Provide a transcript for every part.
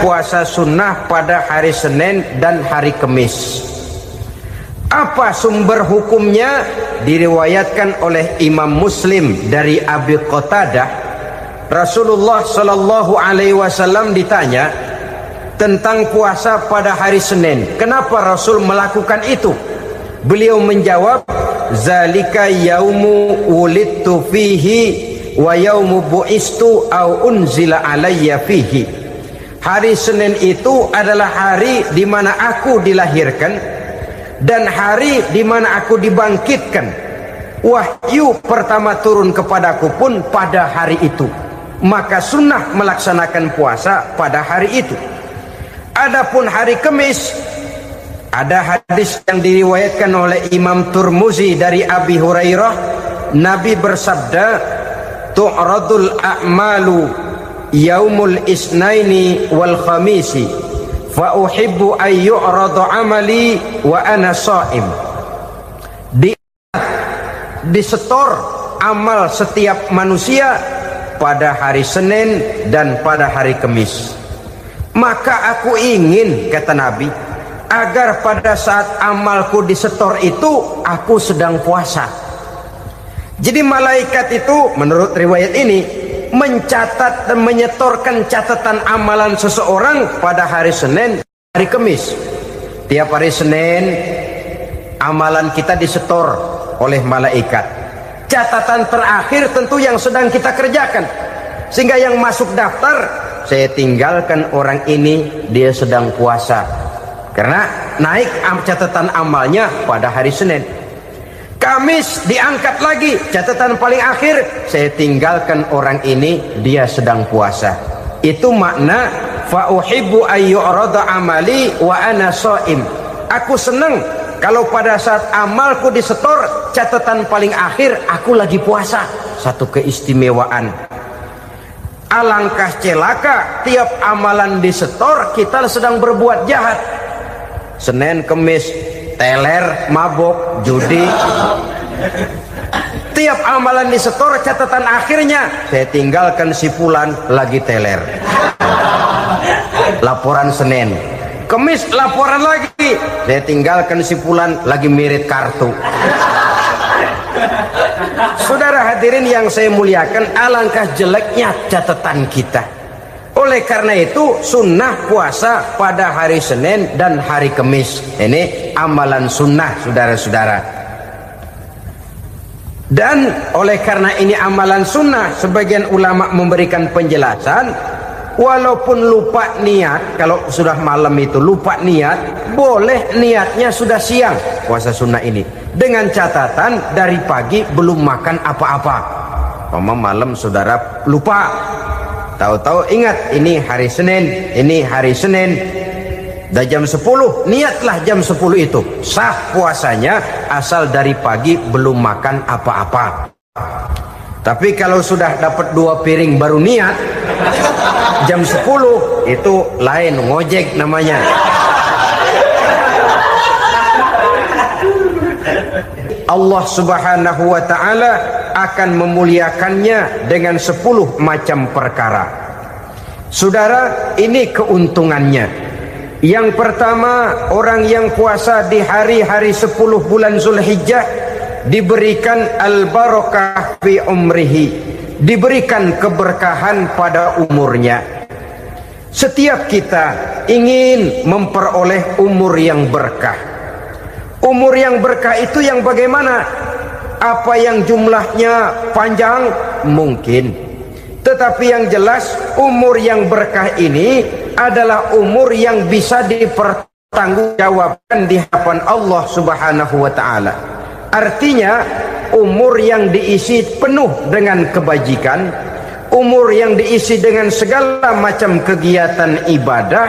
puasa sunnah pada hari Senin dan hari Kamis. Apa sumber hukumnya? Diriwayatkan oleh Imam Muslim dari Abi Qatadah, Rasulullah Shallallahu Alaihi Wasallam ditanya tentang puasa pada hari Senin. Kenapa Rasul melakukan itu? Beliau menjawab, zalika yaumu wulidtu fihi wa yaumu bu'istu au unzila alayya fihi. Hari Senin itu adalah hari di mana aku dilahirkan dan hari di mana aku dibangkitkan. Wahyu pertama turun kepadaku pun pada hari itu. Maka sunnah melaksanakan puasa pada hari itu. Adapun hari Kamis, ada hadis yang diriwayatkan oleh Imam Turmuzi dari Abi Hurairah, Nabi bersabda, tu'radul a'malu yaumul isnaini wal khamisi fa uhibbu ay yu'radu amali wa ana sha'im. Disetor amal setiap manusia pada hari Senin dan pada hari Kamis. Maka aku ingin, kata Nabi, agar pada saat amalku disetor itu aku sedang puasa. Jadi malaikat itu menurut riwayat ini mencatat dan menyetorkan catatan amalan seseorang pada hari Senin, hari Kamis. Tiap hari Senin amalan kita disetor oleh malaikat. Catatan terakhir tentu yang sedang kita kerjakan, sehingga yang masuk daftar, saya tinggalkan orang ini, dia sedang puasa, karena naik catatan amalnya pada hari Senin. Kamis diangkat lagi, catatan paling akhir, saya tinggalkan orang ini, dia sedang puasa. Itu makna fa uhibbu ayyurada amali wa ana shaim. Aku senang kalau pada saat amalku disetor, catatan paling akhir aku lagi puasa. Satu keistimewaan. Alangkah celaka tiap amalan disetor kita sedang berbuat jahat. Senin, Kamis, teler, mabok, judi. Tiap amalan disetor, catatan akhirnya saya tinggalkan si fulan lagi teler. Laporan Senin. Kamis laporan lagi, saya tinggalkan si fulan lagi mirit kartu. Saudara hadirin yang saya muliakan, alangkah jeleknya catatan kita. Oleh karena itu sunnah puasa pada hari Senin dan hari Kamis. Ini amalan sunnah, saudara-saudara. Dan oleh karena ini amalan sunnah, sebagian ulama memberikan penjelasan, walaupun lupa niat, kalau sudah malam itu lupa niat, boleh niatnya sudah siang puasa sunnah ini, dengan catatan dari pagi belum makan apa-apa. Malam saudara lupa, tahu-tahu ingat ini hari Senin, ini hari Senin, dah jam 10, niatlah jam 10 itu, sah puasanya asal dari pagi belum makan apa-apa. Tapi kalau sudah dapat 2 piring baru niat jam 10, itu lain, ngojek namanya. Allah Subhanahu wa ta'ala akan memuliakannya dengan 10 macam perkara. Saudara, ini keuntungannya. Yang pertama, orang yang puasa di hari-hari 10 bulan Zulhijjah diberikan al-barakah fi umrihi, diberikan keberkahan pada umurnya. Setiap kita ingin memperoleh umur yang berkah. Umur yang berkah itu yang bagaimana? Apa yang jumlahnya panjang? Mungkin. Tetapi yang jelas umur yang berkah ini adalah umur yang bisa dipertanggungjawabkan di hadapan Allah Subhanahu wa ta'ala. Artinya umur yang diisi penuh dengan kebajikan, umur yang diisi dengan segala macam kegiatan ibadah,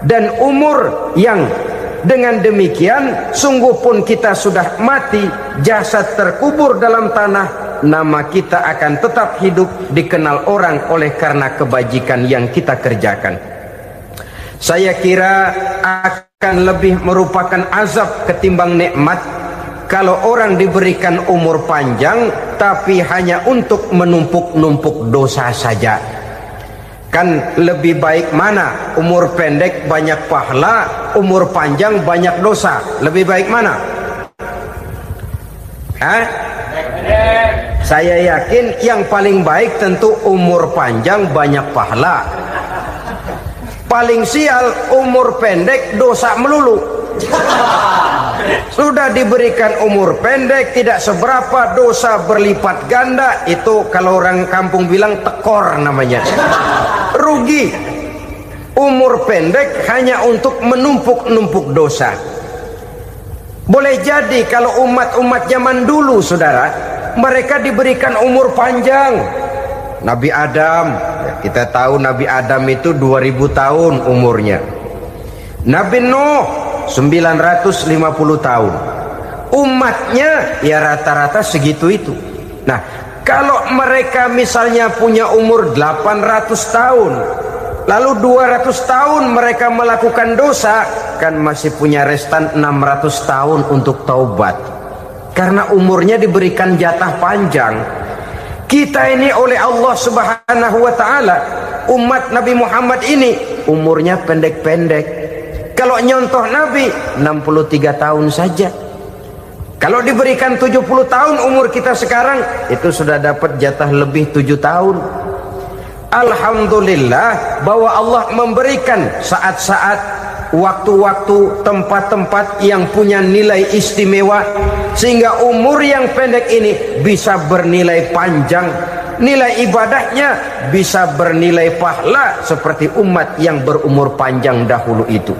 dan umur yang dengan demikian sungguh pun kita sudah mati, jasad terkubur dalam tanah, nama kita akan tetap hidup, dikenal orang oleh karena kebajikan yang kita kerjakan. Saya kira akan lebih merupakan azab ketimbang nikmat kalau orang diberikan umur panjang tapi hanya untuk menumpuk-numpuk dosa saja. Kan lebih baik mana? Umur pendek banyak pahala, umur panjang banyak dosa. Lebih baik mana? Hah? Saya yakin yang paling baik tentu umur panjang banyak pahala. Paling sial umur pendek dosa melulu. Sudah diberikan umur pendek tidak seberapa, dosa berlipat ganda. Itu kalau orang kampung bilang tekor namanya. Rugi. Umur pendek hanya untuk menumpuk-numpuk dosa. Boleh jadi kalau umat-umat zaman dulu, saudara, mereka diberikan umur panjang. Nabi Adam, kita tahu Nabi Adam itu 2000 tahun umurnya. Nabi Nuh 950 tahun. Umatnya ya rata-rata segitu itu. Nah, kalau mereka misalnya punya umur 800 tahun, lalu 200 tahun mereka melakukan dosa, kan masih punya restan 600 tahun untuk taubat. Karena umurnya diberikan jatah panjang. Kita ini oleh Allah Subhanahu wa ta'ala, umat Nabi Muhammad ini umurnya pendek-pendek. Kalau nyontoh Nabi 63 tahun saja. Kalau diberikan 70 tahun umur kita sekarang, itu sudah dapat jatah lebih 7 tahun. Alhamdulillah bahwa Allah memberikan saat-saat, waktu-waktu, tempat-tempat yang punya nilai istimewa, sehingga umur yang pendek ini bisa bernilai panjang, nilai ibadahnya bisa bernilai pahala seperti umat yang berumur panjang dahulu itu.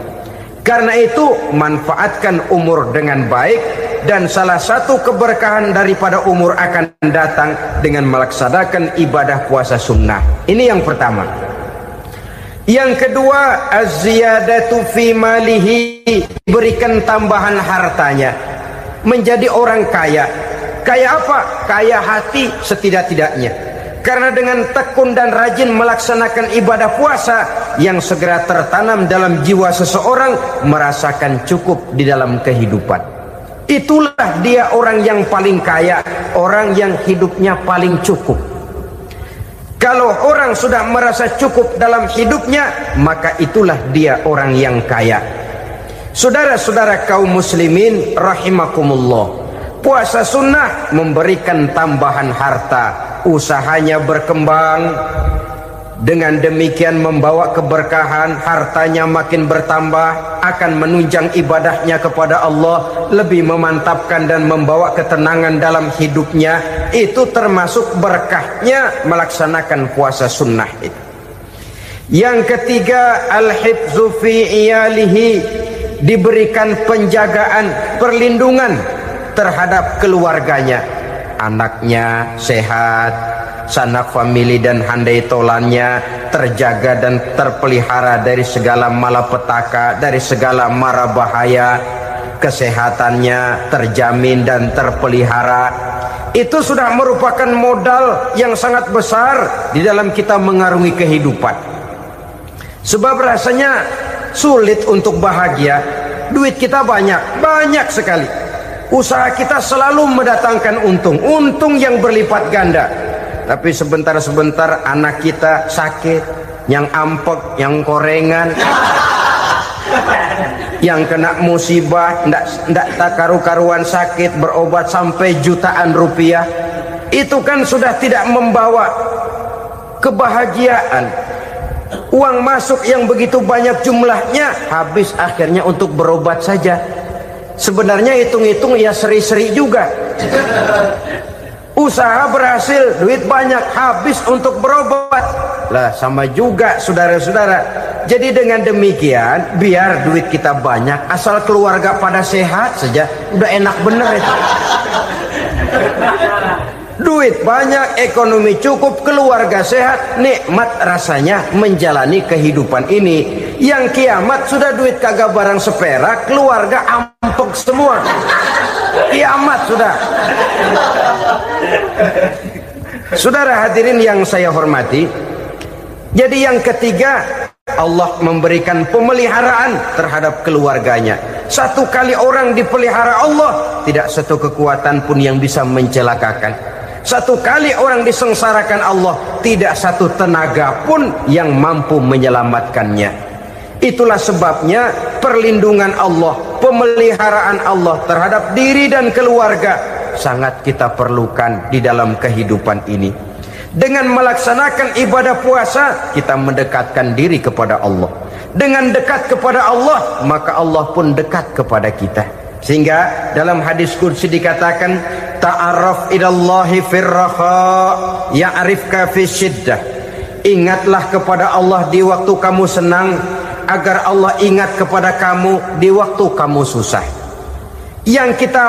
Karena itu manfaatkan umur dengan baik, dan salah satu keberkahan daripada umur akan datang dengan melaksanakan ibadah puasa sunnah. Ini yang pertama. Yang kedua, az-ziyadatu fi malihi, berikan tambahan hartanya, menjadi orang kaya. Kaya apa? Kaya hati setidak-tidaknya. Karena dengan tekun dan rajin melaksanakan ibadah puasa, yang segera tertanam dalam jiwa seseorang merasakan cukup di dalam kehidupan. Itulah dia orang yang paling kaya, orang yang hidupnya paling cukup. Kalau orang sudah merasa cukup dalam hidupnya, maka itulah dia orang yang kaya. Saudara-saudara kaum muslimin rahimakumullah, puasa sunnah memberikan tambahan harta, usahanya berkembang, dengan demikian membawa keberkahan, hartanya makin bertambah, akan menunjang ibadahnya kepada Allah, lebih memantapkan dan membawa ketenangan dalam hidupnya. Itu termasuk berkahnya melaksanakan puasa sunnah itu. Yang ketiga, al-hifzu fi iyalihi, diberikan penjagaan, perlindungan terhadap keluarganya, anaknya sehat, sanak famili dan handai tolannya terjaga dan terpelihara dari segala malapetaka, dari segala mara bahaya, kesehatannya terjamin dan terpelihara. Itu sudah merupakan modal yang sangat besar di dalam kita mengarungi kehidupan. Sebab rasanya sulit untuk bahagia, duit kita banyak sekali, usaha kita selalu mendatangkan untung yang berlipat ganda. Tapi sebentar-sebentar anak kita sakit, yang ampek, yang korengan, yang kena musibah, ndak tak karu-karuan sakit, berobat sampai jutaan rupiah. Itu kan sudah tidak membawa kebahagiaan. Uang masuk yang begitu banyak jumlahnya, habis akhirnya untuk berobat saja. Sebenarnya hitung-hitung ya seri-seri juga. Usaha berhasil, duit banyak, habis untuk berobat. Lah sama juga saudara-saudara. Jadi dengan demikian, biar duit kita banyak, asal keluarga pada sehat saja, udah enak bener itu. Duit banyak, ekonomi cukup, keluarga sehat, nikmat rasanya menjalani kehidupan ini. Yang kiamat sudah duit kagak barang seperak, keluarga ampek semua. Kiamat sudah. Saudara hadirin yang saya hormati, jadi yang ketiga, Allah memberikan pemeliharaan terhadap keluarganya. Satu kali orang dipelihara Allah, tidak satu kekuatan pun yang bisa mencelakakan. Satu kali orang disengsarakan Allah, tidak satu tenaga pun yang mampu menyelamatkannya. Itulah sebabnya perlindungan Allah, pemeliharaan Allah terhadap diri dan keluarga sangat kita perlukan di dalam kehidupan ini. Dengan melaksanakan ibadah puasa, kita mendekatkan diri kepada Allah. Dengan dekat kepada Allah, maka Allah pun dekat kepada kita. Sehingga dalam hadis qudsi dikatakan, ta'arraf ilallahi firraha ya'rifka fi syiddah. Ingatlah kepada Allah di waktu kamu senang, agar Allah ingat kepada kamu di waktu kamu susah. Yang kita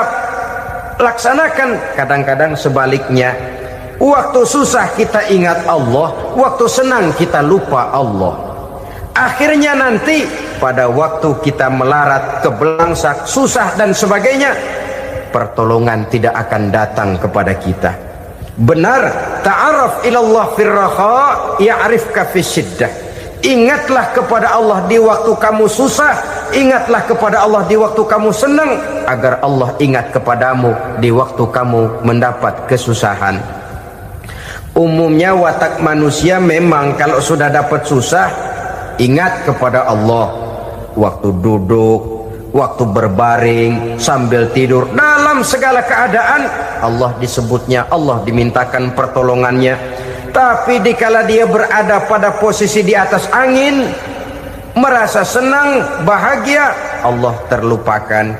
laksanakan kadang-kadang sebaliknya. Waktu susah kita ingat Allah, waktu senang kita lupa Allah. Akhirnya nanti pada waktu kita melarat, kebelangsak, susah dan sebagainya, pertolongan tidak akan datang kepada kita. Benar, ta'arraf ilallah firraha ya'rifka fi syiddah. Ingatlah kepada Allah di waktu kamu susah, ingatlah kepada Allah di waktu kamu senang, agar Allah ingat kepadamu di waktu kamu mendapat kesusahan. Umumnya watak manusia memang kalau sudah dapat susah, ingat kepada Allah. Waktu duduk, waktu berbaring, sambil tidur, dalam segala keadaan Allah disebutnya, Allah dimintakan pertolongannya. Tapi dikala dia berada pada posisi di atas angin, merasa senang, bahagia, Allah terlupakan.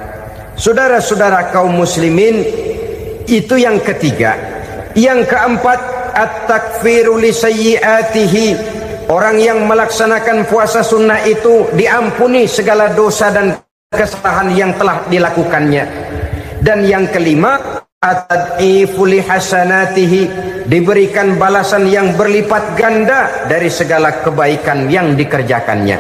Saudara-saudara kaum muslimin, itu yang ketiga. Yang keempat, at-takfiru li sayyiatihi. Orang yang melaksanakan puasa sunnah itu diampuni segala dosa dan kesalahan yang telah dilakukannya. Dan yang kelima, at-tad'ifu li hasanatihi, diberikan balasan yang berlipat ganda dari segala kebaikan yang dikerjakannya.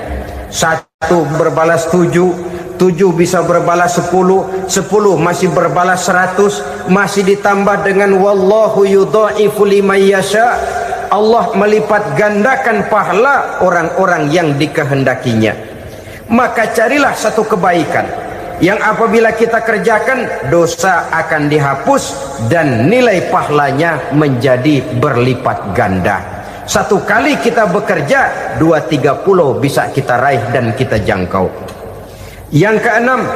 1 berbalas 7, 7 bisa berbalas 10, 10 masih berbalas 100, masih ditambah dengan wallahu yudha'ifu liman yasha. Allah melipat gandakan pahala orang-orang yang dikehendakinya. Maka carilah satu kebaikan yang apabila kita kerjakan, dosa akan dihapus dan nilai pahalanya menjadi berlipat ganda. 1 kali kita bekerja, 2-3 pulau bisa kita raih dan kita jangkau. Yang keenam,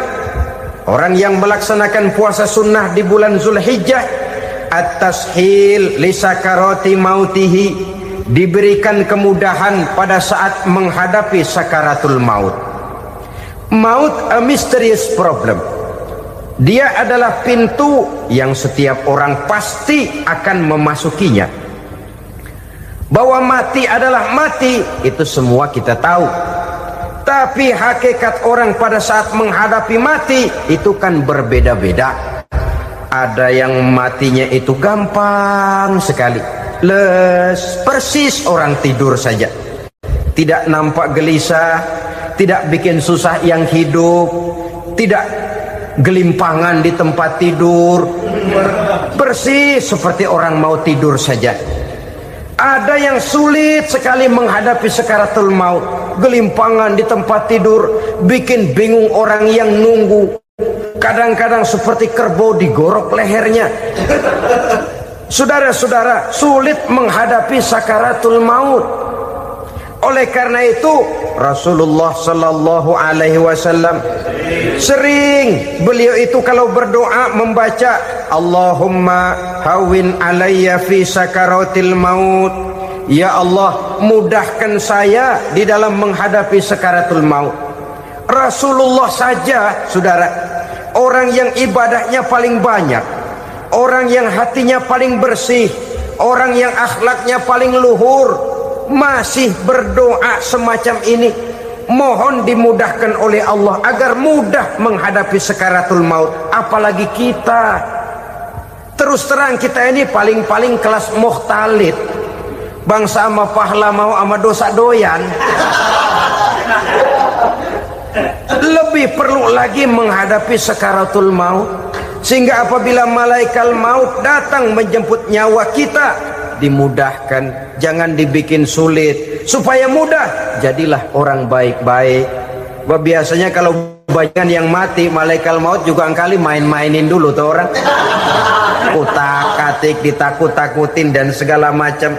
orang yang melaksanakan puasa sunnah di bulan Zulhijjah, at-tashil li sakarati mautihi, diberikan kemudahan pada saat menghadapi sakaratul maut. Maut a mysterious problem. Dia adalah pintu yang setiap orang pasti akan memasukinya. Bahwa mati adalah mati, itu semua kita tahu. Tapi hakikat orang pada saat menghadapi mati itu kan berbeda-beda. Ada yang matinya itu gampang sekali, persis orang tidur saja, tidak nampak gelisah, tidak bikin susah yang hidup, tidak gelimpangan di tempat tidur, persis seperti orang mau tidur saja. Ada yang sulit sekali menghadapi sakaratul maut, gelimpangan di tempat tidur, bikin bingung orang yang nunggu. Kadang-kadang seperti kerbau digorok lehernya. Saudara-saudara, sulit menghadapi sakaratul maut. Oleh karena itu Rasulullah sallallahu alaihi wasallam sering beliau itu kalau berdoa membaca Allahumma hawin alayya fi sakaratil maut. Ya Allah, mudahkan saya di dalam menghadapi sakaratul maut. Rasulullah saja, saudara, orang yang ibadahnya paling banyak, orang yang hatinya paling bersih, orang yang akhlaknya paling luhur, masih berdoa semacam ini. Mohon dimudahkan oleh Allah agar mudah menghadapi sakaratul maut. Apalagi kita, terus terang kita ini paling-paling kelas mukhtalid, bangsa sama pahala mau sama dosa doyan. Lebih perlu lagi menghadapi sakaratul maut, sehingga apabila malaikat maut datang menjemput nyawa kita, dimudahkan, jangan dibikin sulit, supaya mudah. Jadilah orang baik-baik. Biasanya kalau banyak yang mati, malaikat maut juga kali main-mainin dulu tuh orang. Kutak-katik, ditakut-takutin dan segala macam.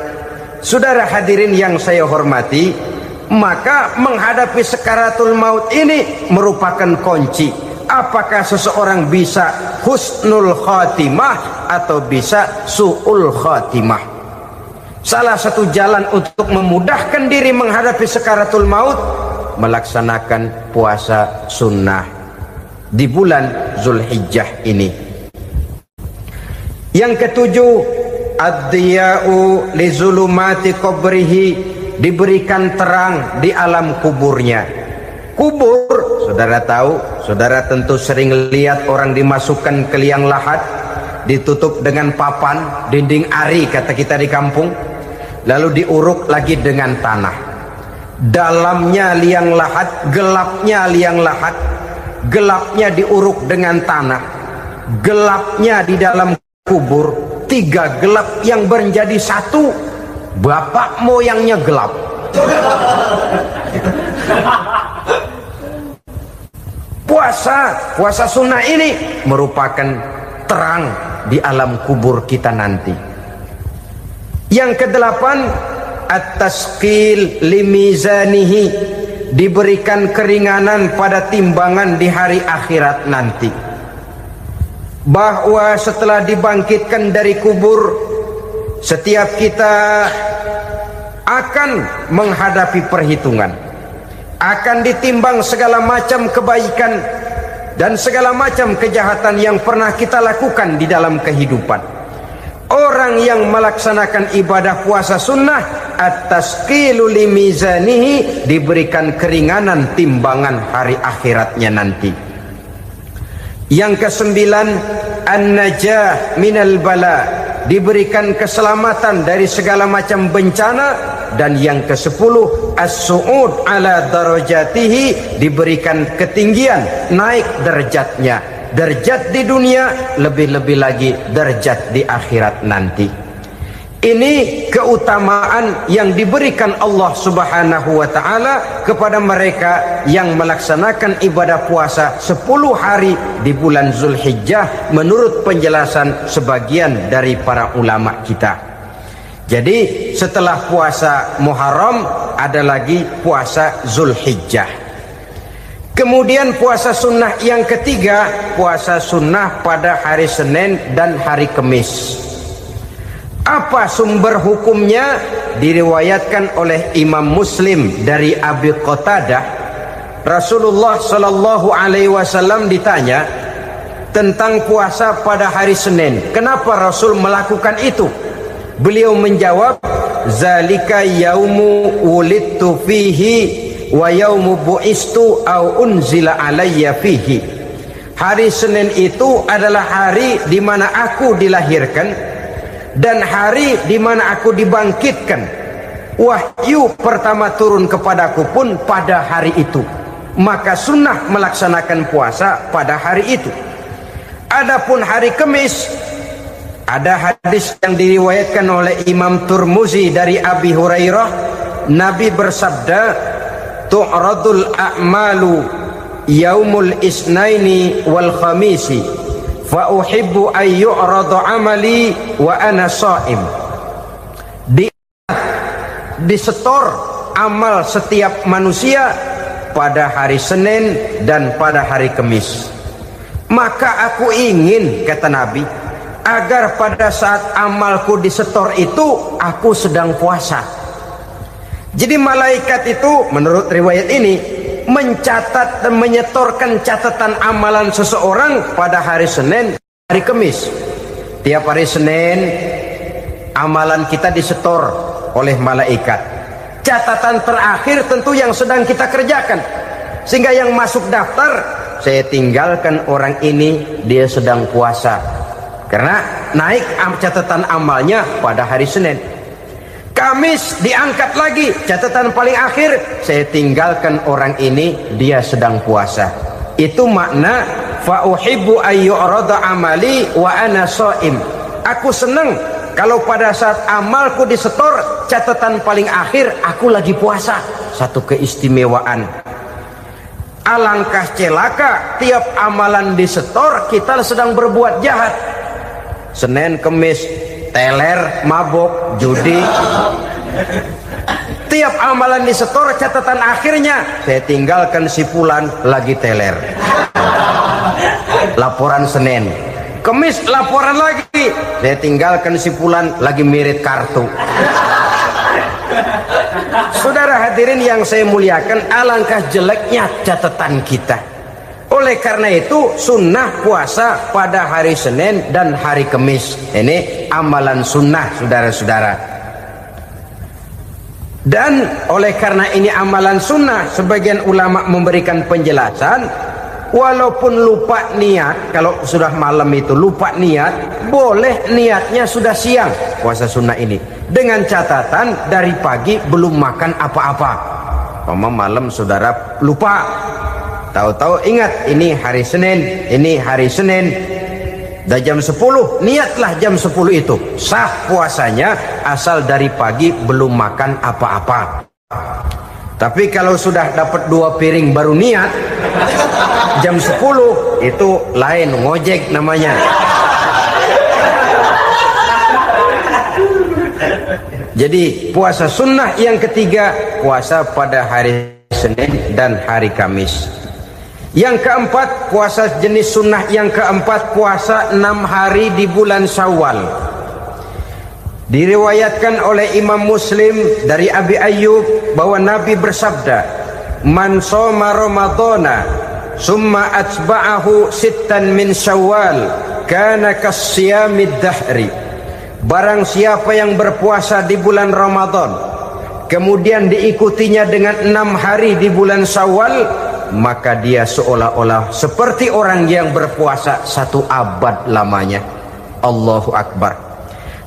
Saudara hadirin yang saya hormati, maka menghadapi sakaratul maut ini merupakan kunci. Apakah seseorang bisa husnul khatimah atau bisa su'ul khatimah? Salah satu jalan untuk memudahkan diri menghadapi sakaratul maut, melaksanakan puasa sunnah di bulan Zulhijjah ini. Yang ketujuh, ad-diya'u li zulumati qabrihi, diberikan terang di alam kuburnya. Kubur, saudara tahu, saudara tentu sering lihat orang dimasukkan ke liang lahat, ditutup dengan papan, dinding ari kata kita di kampung, lalu diuruk lagi dengan tanah. Dalamnya liang lahat, gelapnya liang lahat, gelapnya diuruk dengan tanah, gelapnya di dalam kubur, tiga gelap yang menjadi satu. Bapak moyangnya gelap. Puasa sunnah ini merupakan terang di alam kubur kita nanti. Yang kedelapan, at-tasqil limizanihi, diberikan keringanan pada timbangan di hari akhirat nanti. Bahwa setelah dibangkitkan dari kubur, setiap kita akan menghadapi perhitungan, akan ditimbang segala macam kebaikan dan segala macam kejahatan yang pernah kita lakukan di dalam kehidupan. Orang yang melaksanakan ibadah puasa sunnah, at-tasqilu limizanihi, diberikan keringanan timbangan hari akhiratnya nanti. Yang kesembilan, an-najah minal bala, diberikan keselamatan dari segala macam bencana. Dan yang ke-10, as-su'ud ala darajatihi, diberikan ketinggian, naik derajatnya, derajat di dunia, lebih-lebih lagi derajat di akhirat nanti. Ini keutamaan yang diberikan Allah Subhanahu wa ta'ala kepada mereka yang melaksanakan ibadah puasa 10 hari di bulan Zulhijjah menurut penjelasan sebagian dari para ulama kita. Jadi setelah puasa Muharram ada lagi puasa Zulhijjah. Kemudian puasa sunnah yang ketiga, puasa sunnah pada hari Senin dan hari Kamis. Apa sumber hukumnya? Diriwayatkan oleh Imam Muslim dari Abi Qatadah, Rasulullah sallallahu alaihi wasallam ditanya tentang puasa pada hari Senin. Kenapa Rasul melakukan itu? Beliau menjawab, zalika yaumu wulidtu fihi wa yaumu bu'istu au unzila alayya fihi. Hari Senin itu adalah hari di mana aku dilahirkan dan hari di mana aku dibangkitkan. Wahyu pertama turun kepadaku pun pada hari itu. Maka sunnah melaksanakan puasa pada hari itu. Adapun hari Kamis, ada hadis yang diriwayatkan oleh Imam Turmuzi dari Abi Hurairah, Nabi bersabda, tu'radul a'malu yaumul isnaini wal khamisi fa uhibbu ay yu'radu amali wa ana sha'im. Disetor amal setiap manusia pada hari Senin dan pada hari Kamis. Maka aku ingin, kata Nabi, agar pada saat amalku disetor itu aku sedang puasa. Jadi malaikat itu menurut riwayat ini mencatat dan menyetorkan catatan amalan seseorang pada hari Senin, hari Kamis. Tiap hari Senin amalan kita disetor oleh malaikat. Catatan terakhir tentu yang sedang kita kerjakan, sehingga yang masuk daftar, saya tinggalkan orang ini, dia sedang puasa, karena naik catatan amalnya pada hari Senin. Kamis diangkat lagi, catatan paling akhir, saya tinggalkan orang ini, dia sedang puasa. Itu makna fa uhibbu ayyurada amali wa ana shaim. Aku senang kalau pada saat amalku disetor, catatan paling akhir aku lagi puasa. Satu keistimewaan. Alangkah celaka tiap amalan disetor kita sedang berbuat jahat. Senin, Kemis, teler, mabok, judi. Tiap amalan disetor, catatan akhirnya saya tinggalkan si fulan lagi teler. Laporan Senin. Kemis laporan lagi, saya tinggalkan si fulan lagi mirip kartu. Saudara hadirin yang saya muliakan, alangkah jeleknya catatan kita. Oleh karena itu sunnah puasa pada hari Senin dan hari Kamis. Ini amalan sunnah saudara-saudara. Dan oleh karena ini amalan sunnah, sebagian ulama memberikan penjelasan, walaupun lupa niat, kalau sudah malam itu lupa niat, boleh niatnya sudah siang puasa sunnah ini, dengan catatan dari pagi belum makan apa-apa. Malam saudara lupa, tahu-tahu ingat ini hari Senin, dah jam 10, niatlah jam 10 itu, sah puasanya asal dari pagi belum makan apa-apa. Tapi kalau sudah dapat 2 piring baru niat jam 10, itu lain, ngojek namanya. Jadi puasa sunnah yang ketiga, puasa pada hari Senin dan hari Kamis. Yang keempat, puasa jenis sunnah yang keempat, puasa 6 hari di bulan Syawal. Diriwayatkan oleh Imam Muslim dari Abi Ayyub bahwa Nabi bersabda, "Man shoma Ramadhana summa atba'ahu sittan min Syawal kana kasyamid dahri." Barang siapa yang berpuasa di bulan Ramadan kemudian diikutinya dengan 6 hari di bulan Syawal, maka dia seolah-olah seperti orang yang berpuasa 1 abad lamanya. Allahu Akbar.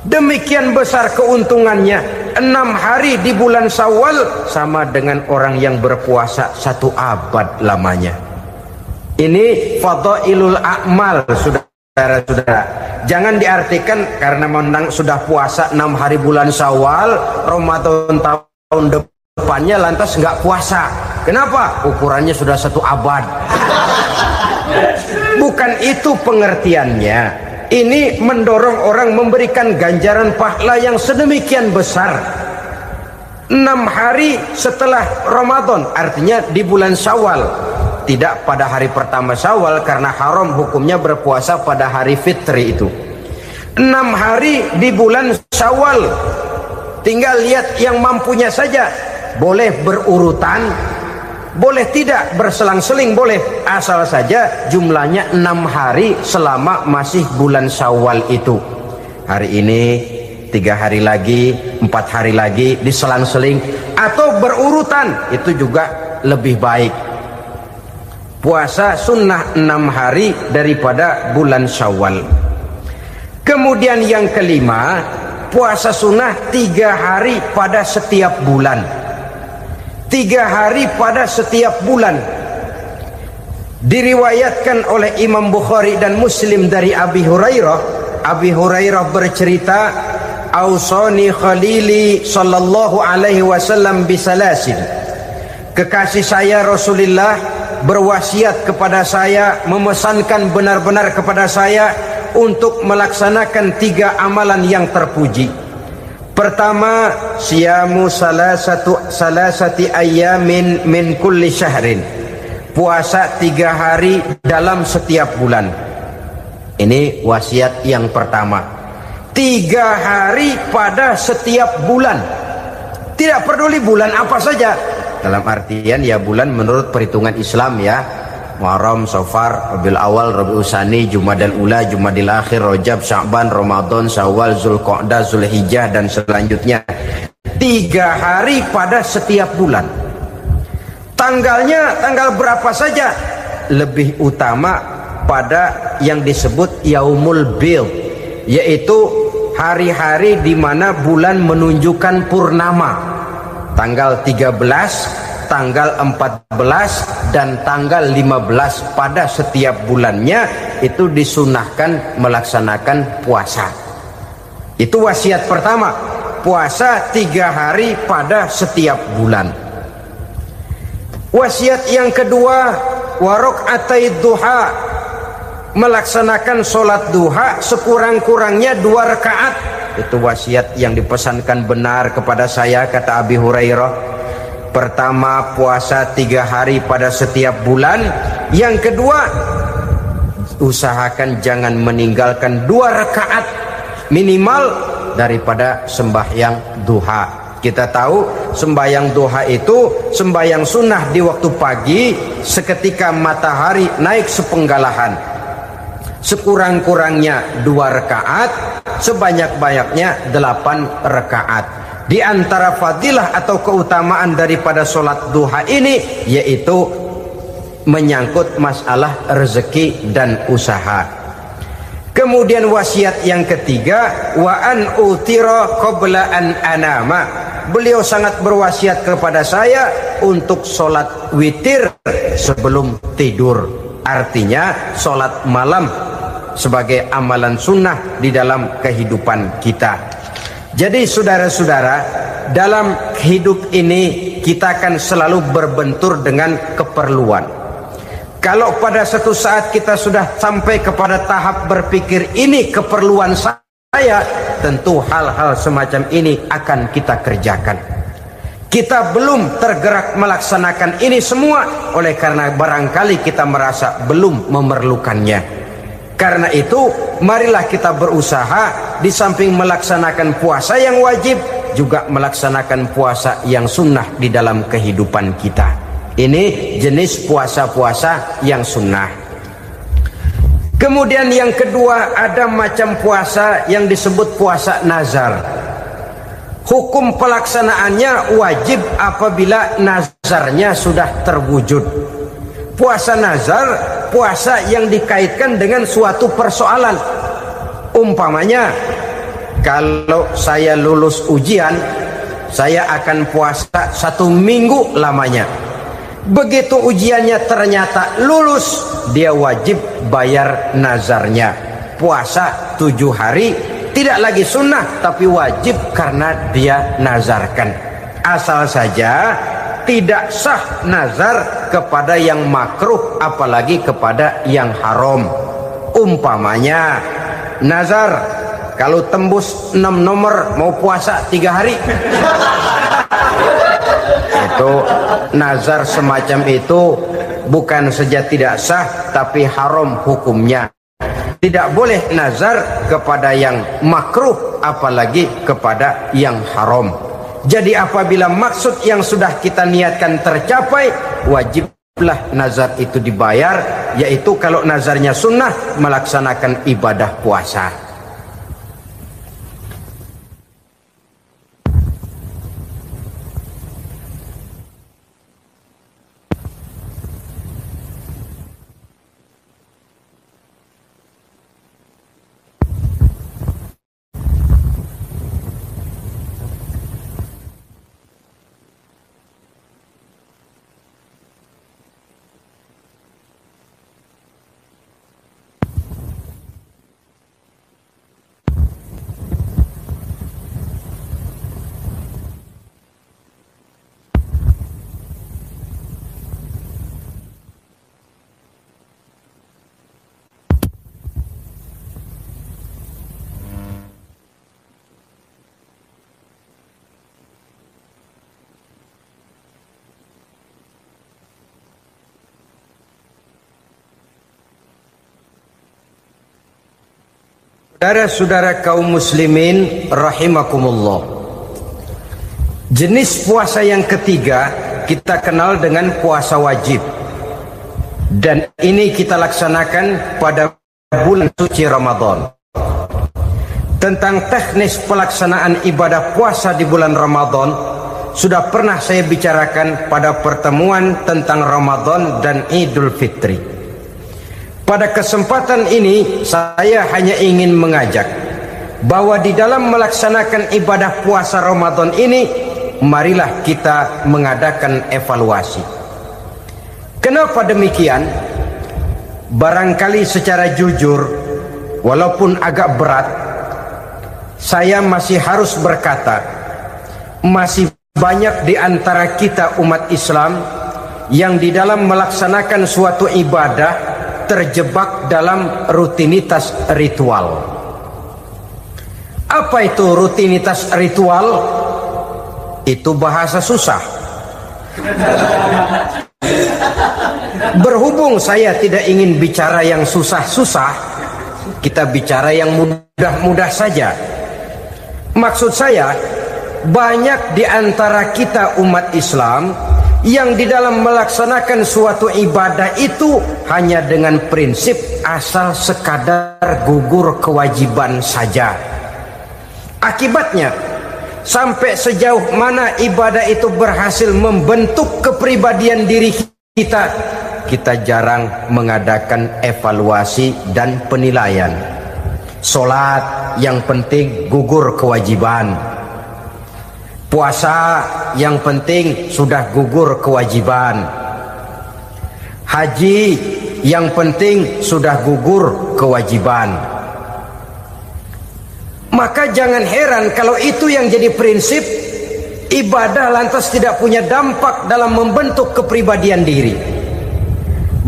Demikian besar keuntungannya. 6 hari di bulan Syawal sama dengan orang yang berpuasa 1 abad lamanya. Ini fadailul a'mal, saudara-saudara. Jangan diartikan karena menang sudah puasa 6 hari bulan Syawal, Ramadan tahun depannya lantas nggak puasa. Kenapa? Ukurannya sudah 1 abad. Bukan itu pengertiannya. Ini mendorong orang memberikan ganjaran pahala yang sedemikian besar. 6 hari setelah Ramadan, artinya di bulan Syawal. Tidak pada hari pertama Syawal, karena haram hukumnya berpuasa pada hari fitri itu. 6 hari di bulan Syawal. Tinggal lihat yang mampunya saja. Boleh berurutan, boleh tidak berselang-seling, boleh, asal saja jumlahnya 6 hari selama masih bulan Syawal itu. Hari ini 3 hari lagi, 4 hari lagi, diselang-seling atau berurutan, itu juga lebih baik. Puasa sunnah 6 hari daripada bulan Syawal. Kemudian yang kelima, puasa sunnah 3 hari pada setiap bulan. 3 hari pada setiap bulan. Diriwayatkan oleh Imam Bukhari dan Muslim dari Abi Hurairah. Abi Hurairah bercerita, "Ausani khalili sallallahu alaihi wasallam bisalasin." Kekasih saya Rasulullah berwasiat kepada saya, memesankan benar-benar kepada saya untuk melaksanakan 3 amalan yang terpuji. Pertama, siyamu salasati ayyamin min kulli syahrin. Puasa 3 hari dalam setiap bulan. Ini wasiat yang pertama. 3 hari pada setiap bulan. Tidak peduli bulan apa saja. Dalam artian ya bulan menurut perhitungan Islam ya. Muharram, Safar, Rabiul Awal, Rabiul Tsani, Jumadal Ula, Jumadil Akhir, Rajab, Sya'ban, Ramadan, Syawal, Zulqa'dah, Zulhijjah dan selanjutnya. 3 hari pada setiap bulan. Tanggalnya tanggal berapa saja. Lebih utama pada yang disebut Yaumul Bid, yaitu hari-hari di mana bulan menunjukkan purnama. Tanggal 13, tanggal 14 dan tanggal 15 pada setiap bulannya itu disunahkan melaksanakan puasa. Itu wasiat pertama, puasa 3 hari pada setiap bulan. Wasiat yang kedua, wa raka'atai duha, melaksanakan sholat duha sekurang-kurangnya 2 rakaat. Itu wasiat yang dipesankan benar kepada saya, kata Abi Hurairah. Pertama, puasa 3 hari pada setiap bulan. Yang kedua, usahakan jangan meninggalkan 2 rakaat minimal daripada sembahyang duha. Kita tahu sembahyang duha itu sembahyang sunnah di waktu pagi seketika matahari naik sepenggalahan. Sekurang-kurangnya 2 rakaat, sebanyak-banyaknya 8 rakaat. Di antara fadilah atau keutamaan daripada sholat duha ini yaitu menyangkut masalah rezeki dan usaha. Kemudian wasiat yang ketiga, wa an utira qabla an anama. Beliau sangat berwasiat kepada saya untuk sholat witir sebelum tidur. Artinya sholat malam sebagai amalan sunnah di dalam kehidupan kita. Jadi saudara-saudara, dalam hidup ini kita akan selalu berbentur dengan keperluan. Kalau pada satu saat kita sudah sampai kepada tahap berpikir ini keperluan saya, tentu hal-hal semacam ini akan kita kerjakan. Kita belum tergerak melaksanakan ini semua oleh karena barangkali kita merasa belum memerlukannya. Karena itu marilah kita berusaha di samping melaksanakan puasa yang wajib juga melaksanakan puasa yang sunnah di dalam kehidupan kita. Ini jenis puasa-puasa yang sunnah. Kemudian yang kedua, ada macam puasa yang disebut puasa nazar. Hukum pelaksanaannya wajib apabila nazarnya sudah terwujud. Puasa nazar, puasa yang dikaitkan dengan suatu persoalan. Umpamanya, kalau saya lulus ujian, saya akan puasa 1 minggu lamanya. Begitu ujiannya ternyata lulus, dia wajib bayar nazarnya. Puasa 7 hari, tidak lagi sunnah tapi wajib karena dia nazarkan. Asal saja tidak sah nazar kepada yang makruh apalagi kepada yang haram. Umpamanya nazar kalau tembus 6 nomor mau puasa 3 hari. Itu nazar semacam itu bukan saja tidak sah tapi haram hukumnya. Tidak boleh nazar kepada yang makruh apalagi kepada yang haram. Jadi apabila maksud yang sudah kita niatkan tercapai, wajiblah nazar itu dibayar, yaitu kalau nazarnya sunnah melaksanakan ibadah puasa. Saudara-saudara kaum muslimin rahimakumullah. Jenis puasa yang ketiga kita kenal dengan puasa wajib. Dan ini kita laksanakan pada bulan suci Ramadan. Tentang teknis pelaksanaan ibadah puasa di bulan Ramadan sudah pernah saya bicarakan pada pertemuan tentang Ramadan dan Idul Fitri. Pada kesempatan ini saya hanya ingin mengajak bahwa di dalam melaksanakan ibadah puasa Ramadan ini, marilah kita mengadakan evaluasi. Kenapa demikian? Barangkali secara jujur, walaupun agak berat, saya masih harus berkata, masih banyak di antara kita umat Islam yang di dalam melaksanakan suatu ibadah terjebak dalam rutinitas ritual. Apa itu rutinitas ritual? Itu bahasa susah. Berhubung saya tidak ingin bicara yang susah-susah, kita bicara yang mudah-mudah saja. Maksud saya, banyak di antara kita umat Islam yang di dalam melaksanakan suatu ibadah itu hanya dengan prinsip asal sekadar gugur kewajiban saja. Akibatnya, sampai sejauh mana ibadah itu berhasil membentuk kepribadian diri kita, kita jarang mengadakan evaluasi dan penilaian. Sholat yang penting gugur kewajiban. Puasa yang penting sudah gugur kewajiban. Haji yang penting sudah gugur kewajiban. Maka jangan heran kalau itu yang jadi prinsip, ibadah lantas tidak punya dampak dalam membentuk kepribadian diri.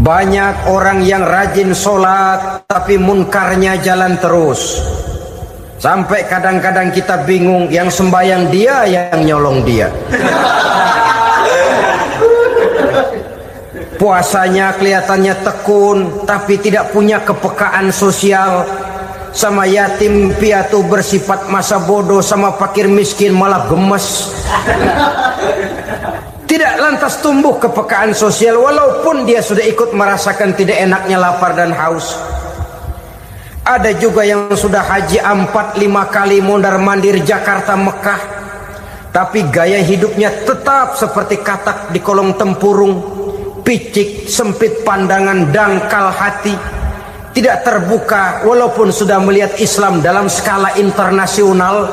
Banyak orang yang rajin sholat tapi munkarnya jalan terus. Sampai kadang-kadang kita bingung, yang sembahyang dia, yang nyolong dia. Puasanya kelihatannya tekun, tapi tidak punya kepekaan sosial. Sama yatim piatu bersifat masa bodoh, sama fakir miskin malah gemes. Tidak lantas tumbuh kepekaan sosial, walaupun dia sudah ikut merasakan tidak enaknya lapar dan haus. Ada juga yang sudah haji 4-5 kali mondar-mandir Jakarta Mekah, tapi gaya hidupnya tetap seperti katak di kolong tempurung, picik, sempit pandangan, dangkal hati, tidak terbuka walaupun sudah melihat Islam dalam skala internasional.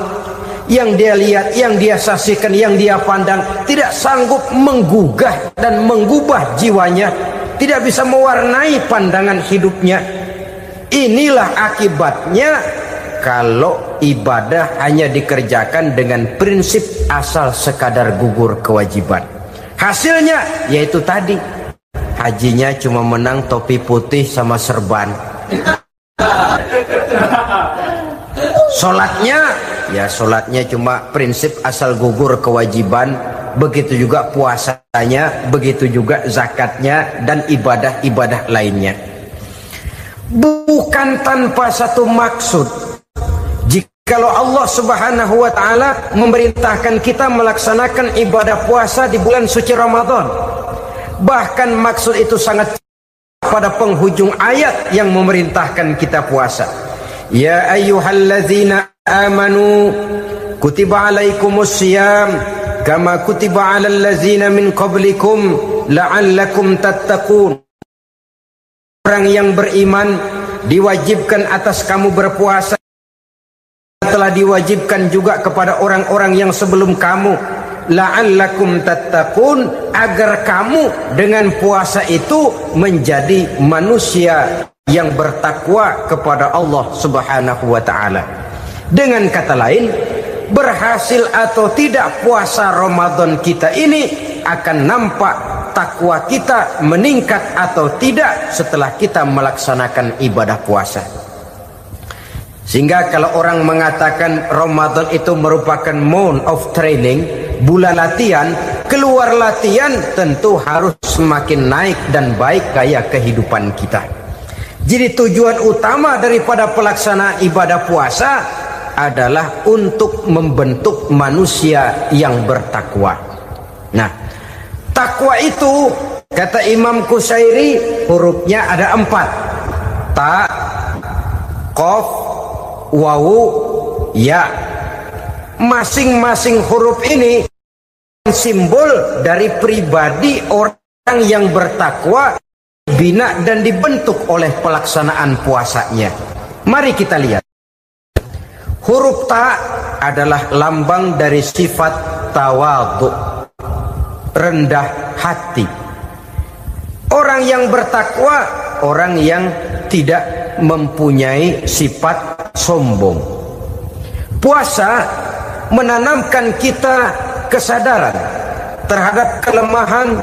Yang dia lihat, yang dia saksikan, yang dia pandang tidak sanggup menggugah dan mengubah jiwanya, tidak bisa mewarnai pandangan hidupnya. Inilah akibatnya kalau ibadah hanya dikerjakan dengan prinsip asal sekadar gugur kewajiban. Hasilnya yaitu tadi, hajinya cuma menang topi putih sama serban. Sholatnya cuma prinsip asal gugur kewajiban. Begitu juga puasanya, begitu juga zakatnya dan ibadah-ibadah lainnya. Bukan tanpa satu maksud. Jikalau Allah Subhanahu wa taala memerintahkan kita melaksanakan ibadah puasa di bulan suci Ramadan, bahkan maksud itu sangat pada penghujung ayat yang memerintahkan kita puasa. Ya ayyuhalladzina amanu kutiba alaikumus syiyam kama kutiba alal ladzina min qablikum la'allakum tattaqun. Orang yang beriman diwajibkan atas kamu berpuasa, telah diwajibkan juga kepada orang-orang yang sebelum kamu, la'allakum tattaqun, agar kamu dengan puasa itu menjadi manusia yang bertakwa kepada Allah Subhanahu wa taala. Dengan kata lain, berhasil atau tidak puasa Ramadan kita ini akan nampak takwa kita meningkat atau tidak setelah kita melaksanakan ibadah puasa. Sehingga kalau orang mengatakan Ramadan itu merupakan month of training, bulan latihan, keluar latihan tentu harus semakin naik dan baik gaya kehidupan kita. Jadi tujuan utama daripada pelaksanaan ibadah puasa adalah untuk membentuk manusia yang bertakwa. Nah, takwa itu kata Imam Qusairi hurufnya ada 4. Ta, qaf, wawu, ya. Masing-masing huruf ini simbol dari pribadi orang yang bertakwa, bina dan dibentuk oleh pelaksanaan puasanya. Mari kita lihat. Huruf ta adalah lambang dari sifat tawadhu, rendah hati. Orang yang bertakwa, orang yang tidak mempunyai sifat sombong. Puasa menanamkan kita kesadaran terhadap kelemahan,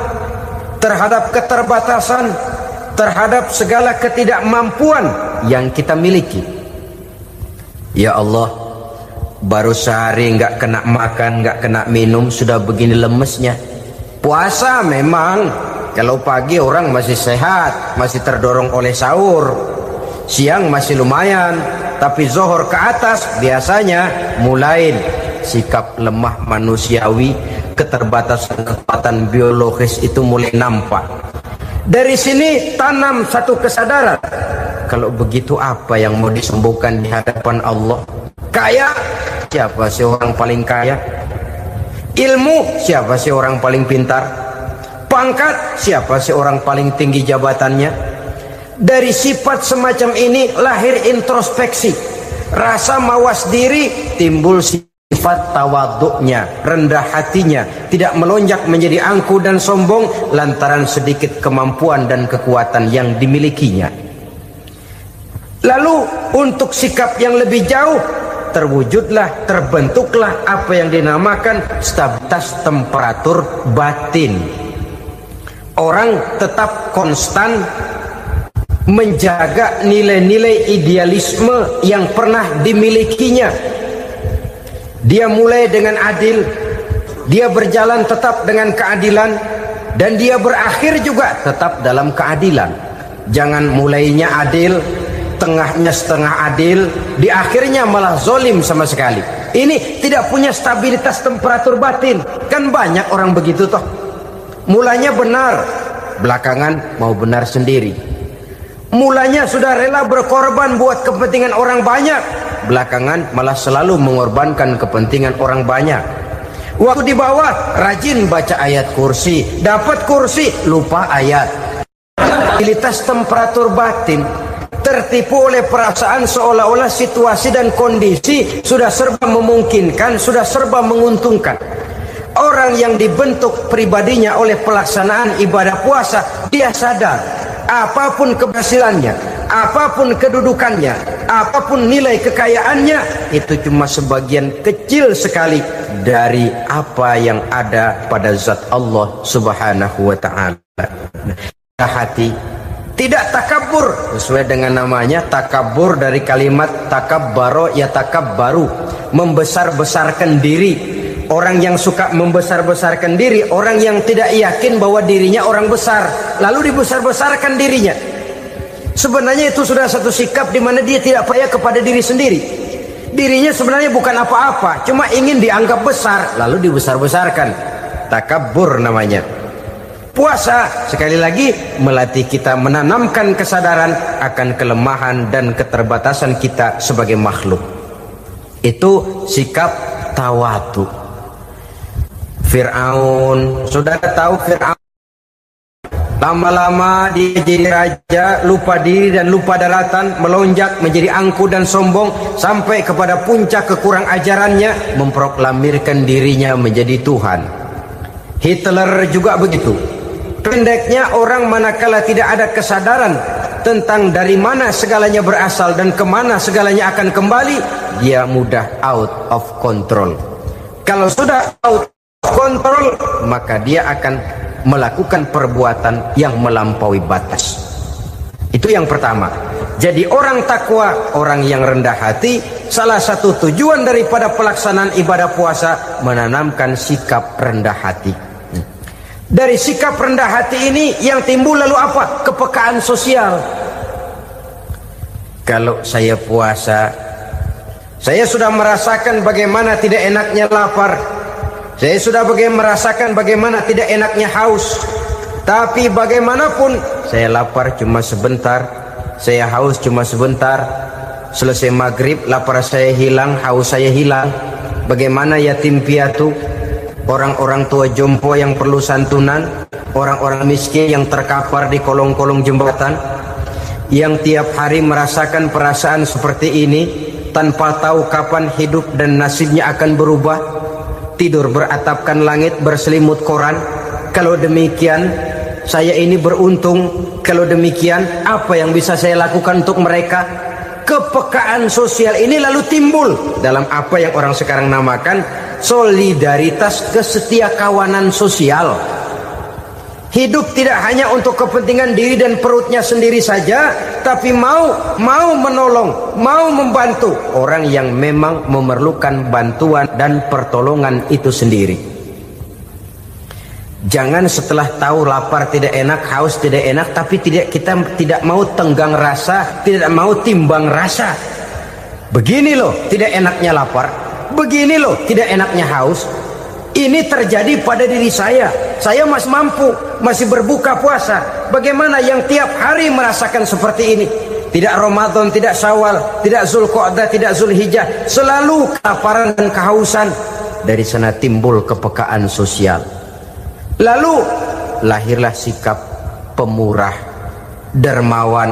terhadap keterbatasan, terhadap segala ketidakmampuan yang kita miliki. Ya Allah, baru sehari nggak kena makan, nggak kena minum, sudah begini lemesnya. Puasa memang, kalau pagi orang masih sehat, masih terdorong oleh sahur, siang masih lumayan, tapi zuhur ke atas biasanya mulai sikap lemah manusiawi, keterbatasan kekuatan biologis itu mulai nampak. Dari sini tanam satu kesadaran, kalau begitu apa yang mau disembuhkan di hadapan Allah? Kaya, siapa sih orang paling kaya? Ilmu, siapa sih orang paling pintar? Pangkat, siapa sih orang paling tinggi jabatannya? Dari sifat semacam ini lahir introspeksi, rasa mawas diri, timbul sifat tawaduknya, rendah hatinya, tidak melonjak menjadi angkuh dan sombong lantaran sedikit kemampuan dan kekuatan yang dimilikinya. Lalu untuk sikap yang lebih jauh, terwujudlah, terbentuklah apa yang dinamakan stabilitas temperatur batin. Orang tetap konstan menjaga nilai-nilai idealisme yang pernah dimilikinya. Dia mulai dengan adil, dia berjalan tetap dengan keadilan, dan dia berakhir juga tetap dalam keadilan. Jangan mulainya adil, tengahnya setengah adil, di akhirnya malah zolim sama sekali. Ini tidak punya stabilitas temperatur batin. Kan banyak orang begitu toh. Mulanya benar, belakangan mau benar sendiri. Mulanya sudah rela berkorban buat kepentingan orang banyak, belakangan malah selalu mengorbankan kepentingan orang banyak. Waktu di bawah rajin baca ayat kursi, dapat kursi lupa ayat. Stabilitas temperatur batin, tertipu oleh perasaan seolah-olah situasi dan kondisi sudah serba memungkinkan, sudah serba menguntungkan. Orang yang dibentuk pribadinya oleh pelaksanaan ibadah puasa, dia sadar apapun keberhasilannya, apapun kedudukannya, apapun nilai kekayaannya, itu cuma sebagian kecil sekali dari apa yang ada pada zat Allah Subhanahu wa ta'ala. Hati tidak takabur, sesuai dengan namanya takabur dari kalimat takabbaro ya takabbaru, membesar-besarkan diri. Orang yang suka membesar-besarkan diri, orang yang tidak yakin bahwa dirinya orang besar, lalu dibesar-besarkan dirinya. Sebenarnya itu sudah satu sikap di mana dia tidak percaya kepada diri sendiri. Dirinya sebenarnya bukan apa-apa, cuma ingin dianggap besar, lalu dibesar-besarkan. Takabbur namanya. Puasa sekali lagi melatih kita menanamkan kesadaran akan kelemahan dan keterbatasan kita sebagai makhluk. Itu sikap tawadu. Fir'aun, saudara tahu Fir'aun, lama-lama dia jadi raja, lupa diri dan lupa daratan, melonjak menjadi angkuh dan sombong sampai kepada puncak kekurang ajarannya, memproklamirkan dirinya menjadi Tuhan. Hitler juga begitu. Pendeknya orang manakala tidak ada kesadaran tentang dari mana segalanya berasal dan kemana segalanya akan kembali, dia mudah out of control. Kalau sudah out kontrol, maka dia akan melakukan perbuatan yang melampaui batas. Itu yang pertama. Jadi orang takwa, orang yang rendah hati, salah satu tujuan daripada pelaksanaan ibadah puasa menanamkan sikap rendah hati. Dari sikap rendah hati ini yang timbul lalu apa? Kepekaan sosial. Kalau saya puasa, saya sudah merasakan bagaimana tidak enaknya lapar. Saya sudah merasakan bagaimana tidak enaknya haus. Tapi bagaimanapun, saya lapar cuma sebentar, saya haus cuma sebentar. Selesai maghrib, lapar saya hilang, haus saya hilang. Bagaimana yatim piatu, orang-orang tua jompo yang perlu santunan, orang-orang miskin yang terkapar di kolong-kolong jembatan, yang tiap hari merasakan perasaan seperti ini, tanpa tahu kapan hidup dan nasibnya akan berubah. Tidur beratapkan langit, berselimut koran. Kalau demikian, saya ini beruntung. Kalau demikian, apa yang bisa saya lakukan untuk mereka? Kepekaan sosial ini lalu timbul dalam apa yang orang sekarang namakan solidaritas kesetiakawanan sosial. Hidup tidak hanya untuk kepentingan diri dan perutnya sendiri saja, tapi mau menolong, mau membantu orang yang memang memerlukan bantuan dan pertolongan itu sendiri. Jangan setelah tahu lapar tidak enak, haus tidak enak, tapi kita tidak mau tenggang rasa, tidak mau timbang rasa. Begini loh tidak enaknya lapar, begini loh tidak enaknya haus. Ini terjadi pada diri saya. Saya masih mampu, masih berbuka puasa. Bagaimana yang tiap hari merasakan seperti ini? Tidak Ramadan, tidak Syawal, tidak Zulqa'dah, tidak Zulhijjah, selalu kelaparan dan kehausan. Dari sana timbul kepekaan sosial. Lalu lahirlah sikap pemurah, dermawan,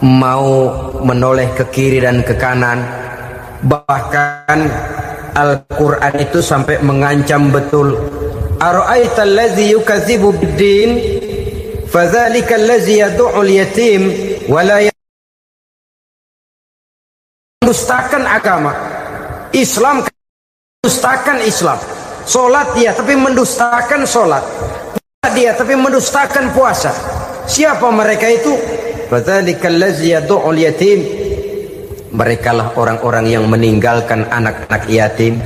mau menoleh ke kiri dan ke kanan. Bahkan Al-Quran itu sampai mengancam betul. Ara'aita allazi yukadzibu bid-din fadzalika allazi yad'ul yatim wa la mendustakan agama. Islam mendustakan Islam. Salat dia tapi mendustakan salat. Puasa dia tapi mendustakan puasa. Siapa mereka itu? Fadzalika allazi yad'ul yatim. Merekalah orang-orang yang meninggalkan anak-anak yatim.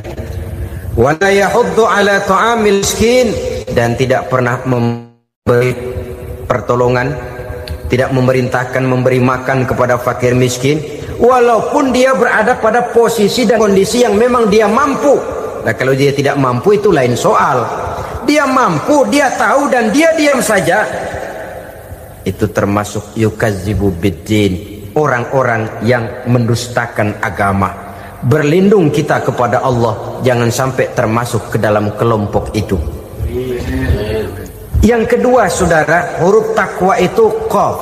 Wa la yahuddu ala ta'amil miskin, dan tidak pernah memberi pertolongan, tidak memerintahkan memberi makan kepada fakir miskin, walaupun dia berada pada posisi dan kondisi yang memang dia mampu. Nah, kalau dia tidak mampu itu lain soal. Dia mampu, dia tahu, dan dia diam saja. Itu termasuk yukadzibu biddin, orang-orang yang mendustakan agama. Berlindung kita kepada Allah, jangan sampai termasuk ke dalam kelompok itu. Yang kedua saudara, huruf takwa itu qaf.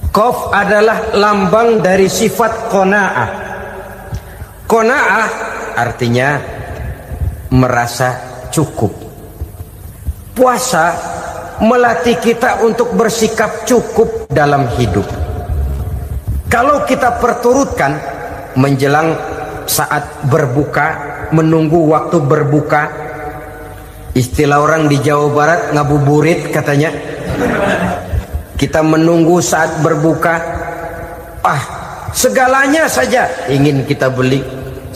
Qaf adalah lambang dari sifat qanaah. Qanaah artinya merasa cukup. Puasa melatih kita untuk bersikap cukup dalam hidup. Kalau kita perturutkan menjelang saat berbuka, menunggu waktu berbuka, istilah orang di Jawa Barat ngabuburit katanya, kita menunggu saat berbuka, segalanya saja ingin kita beli,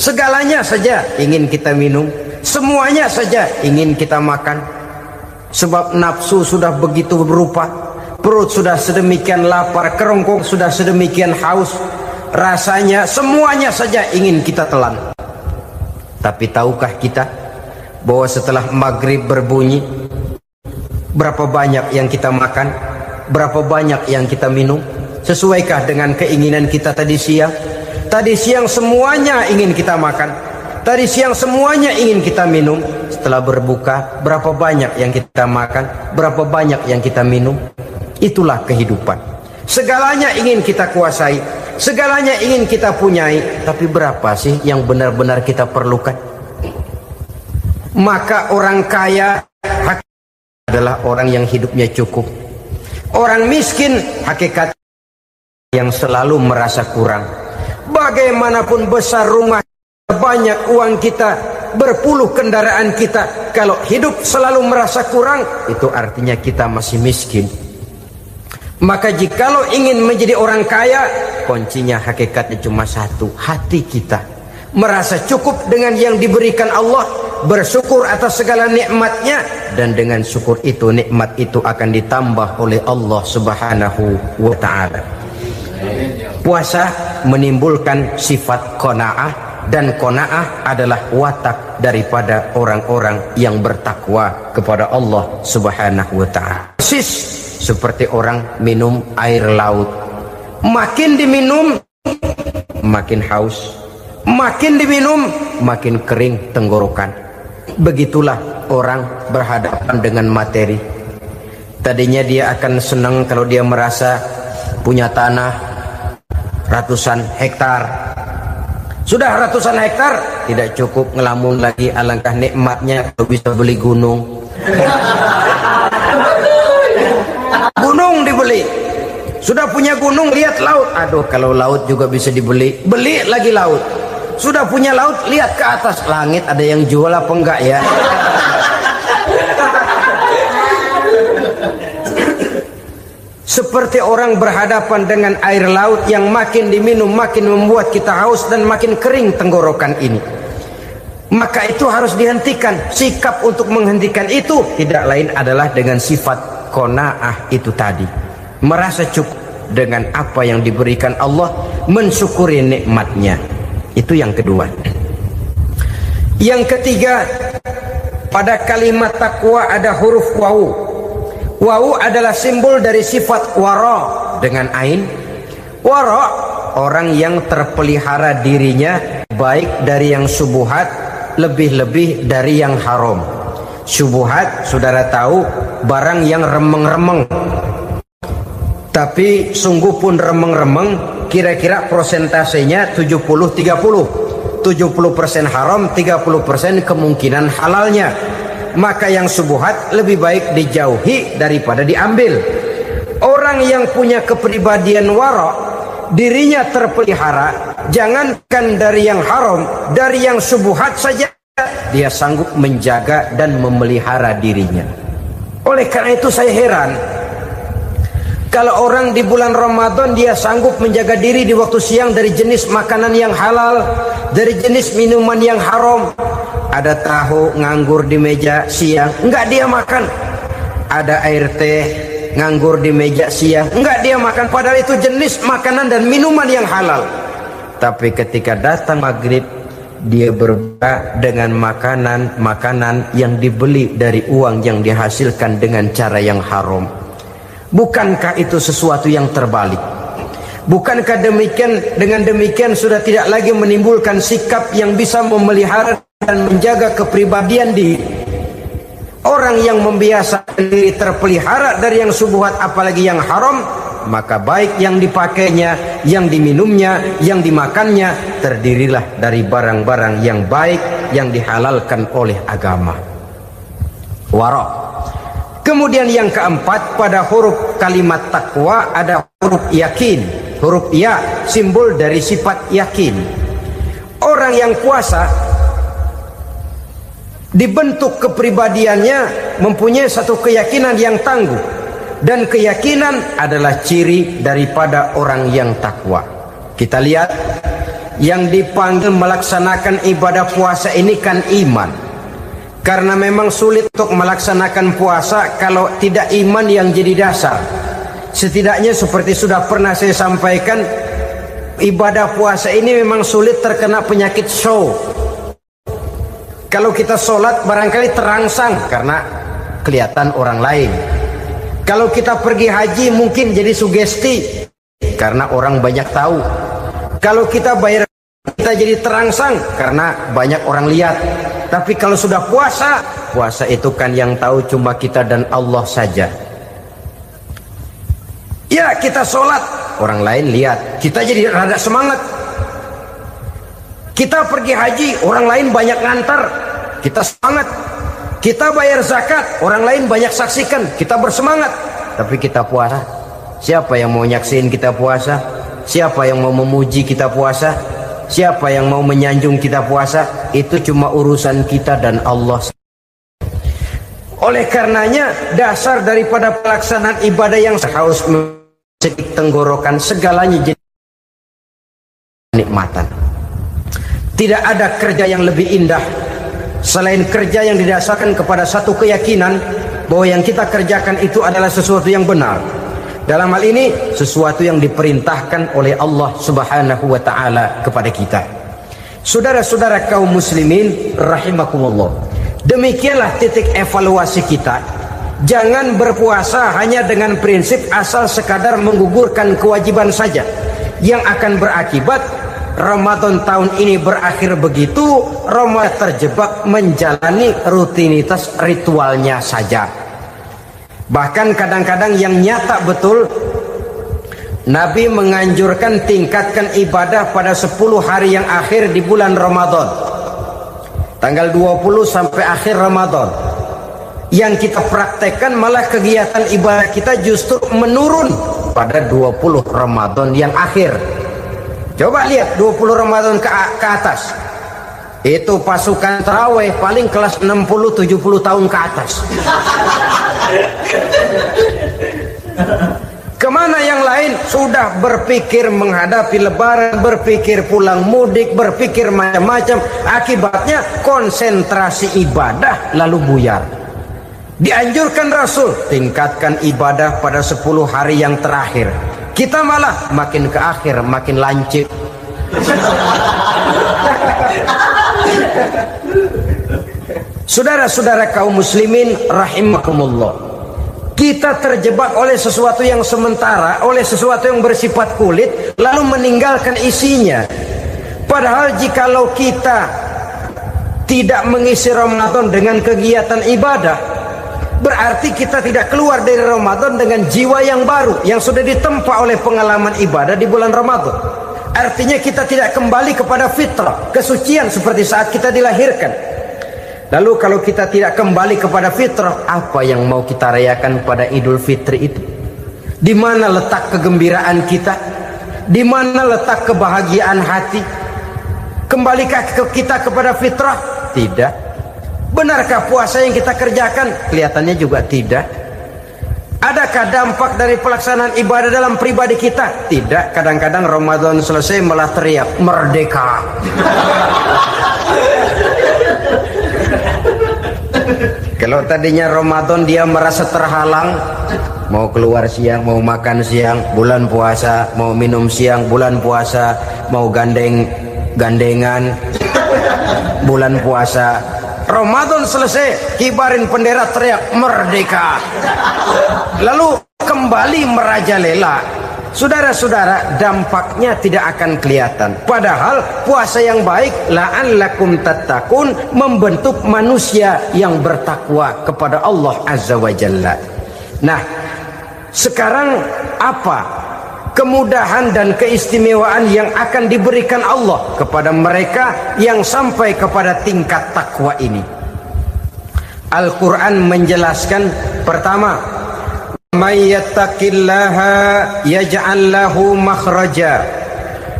segalanya saja ingin kita minum, semuanya saja ingin kita makan, sebab nafsu sudah begitu berupa. Perut sudah sedemikian lapar, kerongkong sudah sedemikian haus, rasanya semuanya saja ingin kita telan. Tapi tahukah kita bahwa setelah maghrib berbunyi, berapa banyak yang kita makan, berapa banyak yang kita minum? Sesuaikah dengan keinginan kita tadi siang? Tadi siang semuanya ingin kita makan, tadi siang semuanya ingin kita minum. Setelah berbuka, berapa banyak yang kita makan, berapa banyak yang kita minum? Itulah kehidupan. Segalanya ingin kita kuasai, segalanya ingin kita punyai, tapi berapa sih yang benar-benar kita perlukan? Maka orang kaya adalah orang yang hidupnya cukup. Orang miskin hakikat yang selalu merasa kurang. Bagaimanapun besar rumah, banyak uang kita, berpuluh kendaraan kita, kalau hidup selalu merasa kurang, itu artinya kita masih miskin. Maka jikalau ingin menjadi orang kaya, kuncinya hakikatnya cuma satu, hati kita merasa cukup dengan yang diberikan Allah, bersyukur atas segala nikmatnya, dan dengan syukur itu, nikmat itu akan ditambah oleh Allah Subhanahu wa ta'ala. Puasa menimbulkan sifat qanaah, dan qanaah adalah watak daripada orang-orang yang bertakwa kepada Allah Subhanahu wa ta'ala. Persis seperti orang minum air laut, makin diminum makin haus, makin diminum makin kering tenggorokan. Begitulah orang berhadapan dengan materi. Tadinya dia akan senang kalau dia merasa punya tanah ratusan hektar. Sudah ratusan hektar tidak cukup, ngelamun lagi, alangkah nikmatnya kalau bisa beli gunung. Gunung dibeli, sudah punya gunung, lihat laut, aduh kalau laut juga bisa dibeli, beli lagi laut. Sudah punya laut, lihat ke atas langit, ada yang jual apa enggak ya? Seperti orang berhadapan dengan air laut yang makin diminum makin membuat kita haus dan makin kering tenggorokan ini. Maka itu harus dihentikan. Sikap untuk menghentikan itu tidak lain adalah dengan sifat qanaah itu tadi. Merasa cukup dengan apa yang diberikan Allah, mensyukuri nikmatnya. Itu yang kedua. Yang ketiga, pada kalimat takwa ada huruf wawu. Wawu adalah simbol dari sifat wara dengan ain. Wara, orang yang terpelihara dirinya baik dari yang subuhat, lebih-lebih dari yang haram. Subuhat, saudara tahu, barang yang remeng-remeng. Tapi sungguh pun remeng-remeng, kira-kira prosentasenya 70-30. 70% haram, 30% kemungkinan halalnya. Maka yang subuhat lebih baik dijauhi daripada diambil. Orang yang punya kepribadian wara, dirinya terpelihara, jangankan dari yang haram, dari yang subuhat saja dia sanggup menjaga dan memelihara dirinya. Oleh karena itu saya heran kalau orang di bulan Ramadan dia sanggup menjaga diri di waktu siang dari jenis makanan yang halal, dari jenis minuman yang haram. Ada tahu nganggur di meja siang, enggak dia makan. Ada air teh nganggur di meja siang, enggak dia makan. Padahal itu jenis makanan dan minuman yang halal. Tapi ketika datang maghrib, dia berbuka dengan makanan yang dibeli dari uang yang dihasilkan dengan cara yang haram. Bukankah itu sesuatu yang terbalik? Bukankah dengan demikian sudah tidak lagi menimbulkan sikap yang bisa memelihara dan menjaga kepribadian diri? Orang yang membiasakan diri terpelihara dari yang subuhat apalagi yang haram, maka baik yang dipakainya, yang diminumnya, yang dimakannya terdirilah dari barang-barang yang baik yang dihalalkan oleh agama. Wara. Kemudian yang keempat, pada huruf kalimat takwa ada huruf yakin. Huruf ya, simbol dari sifat yakin. Orang yang puasa dibentuk kepribadiannya mempunyai satu keyakinan yang tangguh, dan keyakinan adalah ciri daripada orang yang takwa. Kita lihat yang dipanggil melaksanakan ibadah puasa ini kan iman, karena memang sulit untuk melaksanakan puasa kalau tidak iman yang jadi dasar. Setidaknya seperti sudah pernah saya sampaikan, ibadah puasa ini memang sulit terkena penyakit show. Kalau kita sholat barangkali terangsang karena kelihatan orang lain. Kalau kita pergi haji mungkin jadi sugesti karena orang banyak tahu. Kalau kita bayar kita jadi terangsang karena banyak orang lihat. Tapi kalau sudah puasa, puasa itu kan yang tahu cuma kita dan Allah saja. Ya kita sholat, orang lain lihat, kita jadi rada semangat. Kita pergi haji, orang lain banyak ngantar, kita semangat. Kita bayar zakat, orang lain banyak saksikan, kita bersemangat. Tapi kita puasa, siapa yang mau nyaksiin kita puasa? Siapa yang mau memuji kita puasa? Siapa yang mau menyanjung kita puasa? Itu cuma urusan kita dan Allah. Oleh karenanya dasar daripada pelaksanaan ibadah yang harus sedikit tenggorokan segalanya jadi nikmatan. Tidak ada kerja yang lebih indah selain kerja yang didasarkan kepada satu keyakinan bahwa yang kita kerjakan itu adalah sesuatu yang benar. Dalam hal ini sesuatu yang diperintahkan oleh Allah Subhanahu wa taala kepada kita. Saudara-saudara kaum muslimin rahimakumullah. Demikianlah titik evaluasi kita. Jangan berpuasa hanya dengan prinsip asal sekadar menggugurkan kewajiban saja, yang akan berakibat Ramadan tahun ini berakhir begitu, Ramadan terjebak menjalani rutinitas ritualnya saja. Bahkan kadang-kadang yang nyata betul, Nabi menganjurkan tingkatkan ibadah pada 10 hari yang akhir di bulan Ramadan, tanggal 20 sampai akhir Ramadan. Yang kita praktekkan malah kegiatan ibadah kita justru menurun pada 20 Ramadan yang akhir. Coba lihat 20 Ramadan ke atas, itu pasukan tarawih paling kelas 60-70 tahun ke atas. Kemana yang lain sudah berpikir menghadapi lebaran, berpikir pulang mudik, berpikir macam-macam. Akibatnya konsentrasi ibadah lalu buyar. Dianjurkan Rasul, tingkatkan ibadah pada 10 hari yang terakhir. Kita malah makin ke akhir makin lancip. Saudara-saudara kaum muslimin rahimakumullah, kita terjebak oleh sesuatu yang sementara, oleh sesuatu yang bersifat kulit, lalu meninggalkan isinya. Padahal jikalau kita tidak mengisi Ramadan dengan kegiatan ibadah, berarti kita tidak keluar dari Ramadan dengan jiwa yang baru, yang sudah ditempa oleh pengalaman ibadah di bulan Ramadan. Artinya kita tidak kembali kepada fitrah, kesucian seperti saat kita dilahirkan. Lalu kalau kita tidak kembali kepada fitrah, apa yang mau kita rayakan pada Idul Fitri itu? Di mana letak kegembiraan kita? Di mana letak kebahagiaan hati? Kembalikah kita kepada fitrah? Tidak. Benarkah puasa yang kita kerjakan? Kelihatannya juga tidak. Adakah dampak dari pelaksanaan ibadah dalam pribadi kita? Tidak. Kadang-kadang Ramadan selesai malah teriak merdeka. Kalau tadinya Ramadan dia merasa terhalang, mau keluar siang, mau makan siang, bulan puasa, mau minum siang, bulan puasa, mau gandengan, bulan puasa. Ramadan selesai, kibarin bendera, teriak merdeka. Lalu kembali merajalela. Saudara-saudara, dampaknya tidak akan kelihatan. Padahal puasa yang baik, la'allakum tattaqun, membentuk manusia yang bertakwa kepada Allah Azza wa Jalla. Nah, sekarang apa kemudahan dan keistimewaan yang akan diberikan Allah kepada mereka yang sampai kepada tingkat takwa ini? Al-Quran menjelaskan, pertama, may yattaqillaha yaj'al lahu makhraja.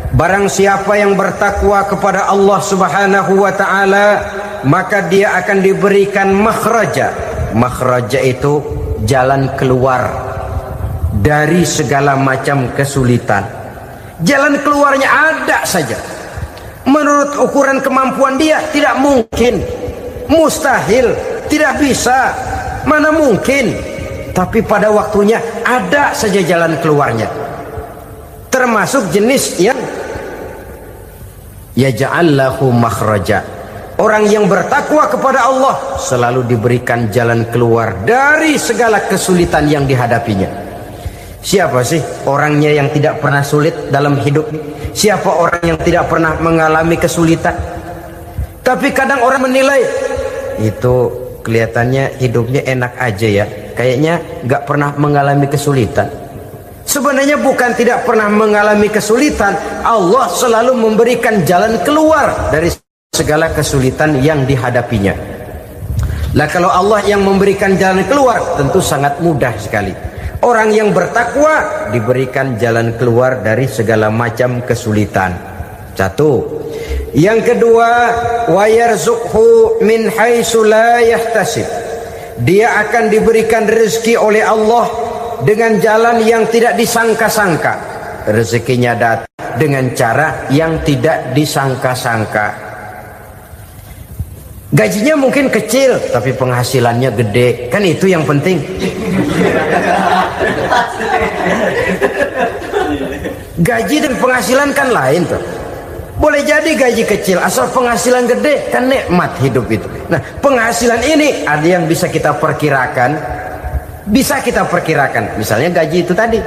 Barang siapa yang bertakwa kepada Allah Subhanahu wa taala, maka dia akan diberikan makhraja. Makhraja itu jalan keluar dari segala macam kesulitan. Jalan keluarnya ada saja. Menurut ukuran kemampuan dia tidak mungkin, mustahil, tidak bisa, mana mungkin. Tapi pada waktunya ada saja jalan keluarnya. Termasuk jenis yang yaj'al lahu makhraja. Orang yang bertakwa kepada Allah selalu diberikan jalan keluar dari segala kesulitan yang dihadapinya. Siapa sih orangnya yang tidak pernah sulit dalam hidup? Siapa orang yang tidak pernah mengalami kesulitan? Tapi kadang orang menilai, itu kelihatannya hidupnya enak aja ya, kayaknya gak pernah mengalami kesulitan. Sebenarnya bukan tidak pernah mengalami kesulitan, Allah selalu memberikan jalan keluar dari segala kesulitan yang dihadapinya. Lah kalau Allah yang memberikan jalan keluar, tentu sangat mudah sekali. Orang yang bertakwa diberikan jalan keluar dari segala macam kesulitan. Satu. Yang kedua, wa yarzuqhu min haitsu la yahtasib. Dia akan diberikan rezeki oleh Allah dengan jalan yang tidak disangka-sangka. Rezekinya datang dengan cara yang tidak disangka-sangka. Gajinya mungkin kecil, tapi penghasilannya gede. Kan itu yang penting. Gaji dan penghasilan kan lain tuh. Boleh jadi gaji kecil, asal penghasilan gede, kan nikmat hidup itu. Nah, penghasilan ini ada yang bisa kita perkirakan. Bisa kita perkirakan. Misalnya gaji itu tadi.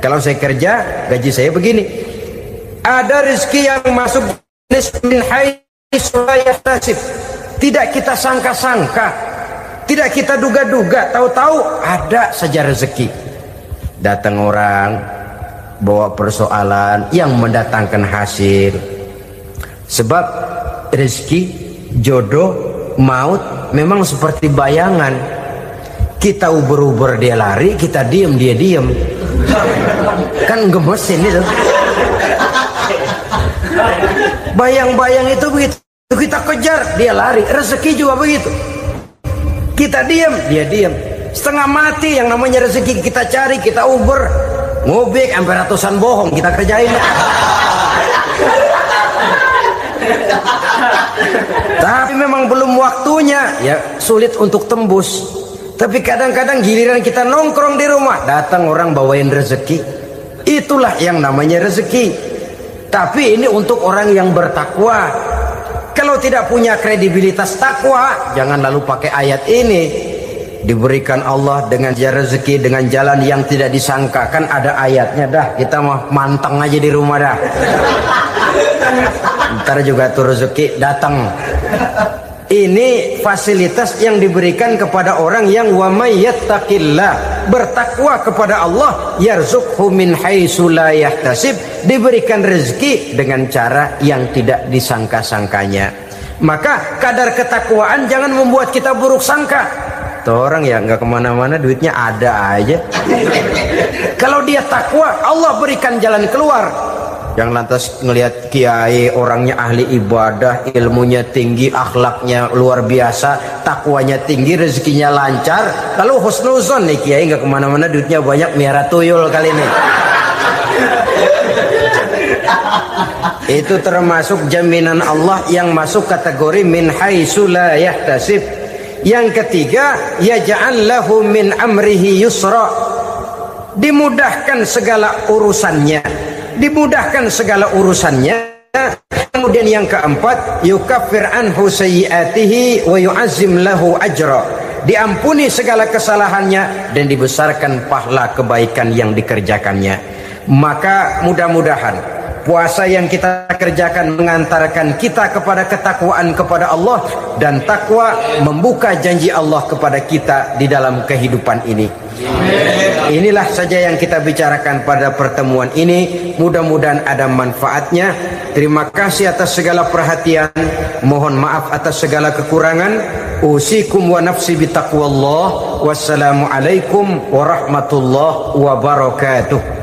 Kalau saya kerja, gaji saya begini. Ada rezeki yang masuk min haitsu la yahtasib. Tidak kita sangka-sangka, tidak kita duga-duga, tahu-tahu ada saja rezeki. Datang orang bawa persoalan yang mendatangkan hasil. Sebab rezeki, jodoh, maut memang seperti bayangan. Kita uber-uber dia lari, kita diem dia diem. Kan gemesin itu. Bayang-bayang itu begitu. Kita kejar, dia lari. Rezeki juga begitu. Kita diem, dia diem. Setengah mati yang namanya rezeki kita cari, kita uber. ngobek sampai ratusan bohong kita kerjain. Tapi memang belum waktunya, ya sulit untuk tembus. Tapi kadang-kadang giliran kita nongkrong di rumah, datang orang bawain rezeki. Itulah yang namanya rezeki. Tapi ini untuk orang yang bertakwa. Kalau tidak punya kredibilitas takwa, jangan lalu pakai ayat ini. Diberikan Allah dengan rezeki dengan jalan yang tidak disangka. Kan ada ayatnya dah, kita mah manteng aja di rumah dah. Ntar juga tuh rezeki datang. Ini fasilitas yang diberikan kepada orang yang wa may yattaqillah, bertakwa kepada Allah, yarzuqhu min haitsu la yahtasib, diberikan rezeki dengan cara yang tidak disangka-sangkanya. Maka kadar ketakwaan jangan membuat kita buruk sangka. Tuh orang ya nggak kemana-mana, duitnya ada aja. Kalau dia takwa, Allah berikan jalan keluar. Yang lantas ngelihat kiai orangnya ahli ibadah, ilmunya tinggi, akhlaknya luar biasa, takwanya tinggi, rezekinya lancar, lalu husnuzon nih kiai nggak kemana-mana, duitnya banyak, miara tuyul kali ini. Itu termasuk jaminan Allah yang masuk kategori min haitsu la yahtasib. Yang ketiga, yaj'al lahu min amrihi yusra, dimudahkan segala urusannya, dimudahkan segala urusannya. Kemudian yang keempat, yukaffir anhu sayyiatihi wa yu'azzim lahu ajra, diampuni segala kesalahannya dan dibesarkan pahala kebaikan yang dikerjakannya. Maka mudah-mudahan puasa yang kita kerjakan mengantarkan kita kepada ketakwaan kepada Allah, dan takwa membuka janji Allah kepada kita di dalam kehidupan ini. Inilah saja yang kita bicarakan pada pertemuan ini. Mudah-mudahan ada manfaatnya. Terima kasih atas segala perhatian. Mohon maaf atas segala kekurangan. Usikum wa nafsi bitaqwallah. Wassalamualaikum warahmatullahi wabarakatuh.